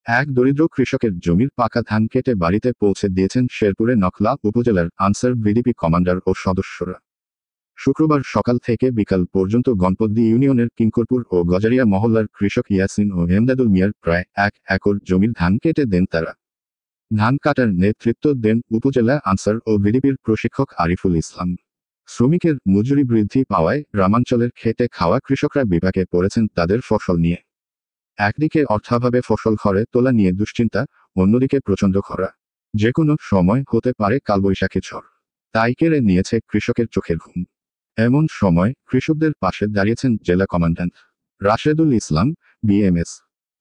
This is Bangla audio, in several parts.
এক দরিদ্র কৃষকের জমির পাকা ধান কেটে বাড়িতে পৌঁছে দিয়েছেন শেরপুরে নখলা উপজেলার আনসার ভিডিপি কমান্ডার ও সদস্যরা। শুক্রবার সকাল থেকে বিকাল পর্যন্ত গণপদ্দি ইউনিয়নের কিঙ্করপুর ও গজারিয়া মহল্লার কৃষক ইয়াসিন ও এমদাদুল মিয়ার প্রায় 1 একর জমির ধান কেটে দেন তারা। ধান কাটার নেতৃত্ব দেন উপজেলা আনসার ও ভিডিপির প্রশিক্ষক আরিফুল ইসলাম। শ্রমিকের মজুরি বৃদ্ধি পাওয়ায় গ্রামাঞ্চলের খেটে খাওয়া কৃষকরা বিপাকে পড়েছেন তাদের ফসল নিয়ে। একদিকে অর্থাভাবে ফসল ঘরে তোলা নিয়ে দুশ্চিন্তা, অন্যদিকে প্রচণ্ড খরা। যে কোনো সময় হতে পারে কালবৈশাখী ঝড়, তাই কেড়ে নিয়েছে কৃষকের চোখের ঘুম। এমন সময় কৃষকদের পাশে দাঁড়িয়েছেন জেলা কমান্ড্যান্ট রাশেদুল ইসলাম, বিএমএস।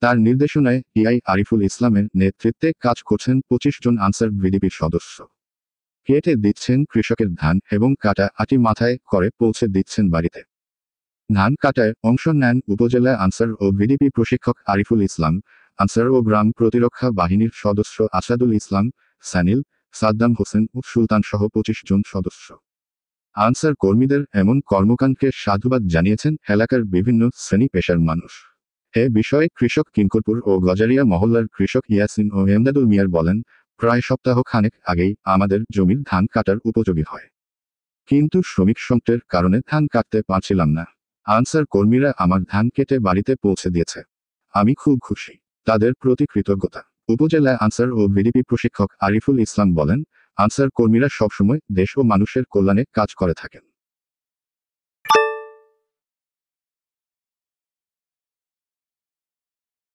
তার নির্দেশনায় টিআই আরিফুল ইসলামের নেতৃত্বে কাজ করছেন 25 জন আনসার ভিডিপির সদস্য। কেটে দিচ্ছেন কৃষকের ধান এবং কাটা আটি মাথায় করে পৌঁছে দিচ্ছেন বাড়িতে। ধান কাটায় অংশ নেন উপজেলা আনসার ও ভিডিপি প্রশিক্ষক আরিফুল ইসলাম, আনসার ও গ্রাম প্রতিরক্ষা বাহিনীর সদস্য আসাদুল ইসলাম, সানিল, সাদ্দাম হোসেন ও সুলতান সহ 25 জন সদস্য। আনসার কর্মীদের এমন কর্মকাণ্ডকে সাধুবাদ জানিয়েছেন এলাকার বিভিন্ন শ্রেণী পেশার মানুষ। এ বিষয়ে কৃষক কিঙ্করপুর ও গজারিয়া মহল্লার কৃষক ইয়াসিন ও এমদাদুল মিয়ার বলেন, প্রায় সপ্তাহ খানেক আগেই আমাদের জমির ধান কাটার উপযোগী হয়, কিন্তু শ্রমিক সংকটের কারণে ধান কাটতে পারছিলাম না। আনসার কর্মীরা আমার ধান কেটে বাড়িতে পৌঁছে দিয়েছে, আমি খুব খুশি, তাদের প্রতি কৃতজ্ঞতা। উপজেলা আনসার ও ভিডিপি প্রশিক্ষক আরিফুল ইসলাম বলেন, আনসার কর্মীরা সবসময় দেশ ও মানুষের কল্যাণে কাজ করে থাকেন।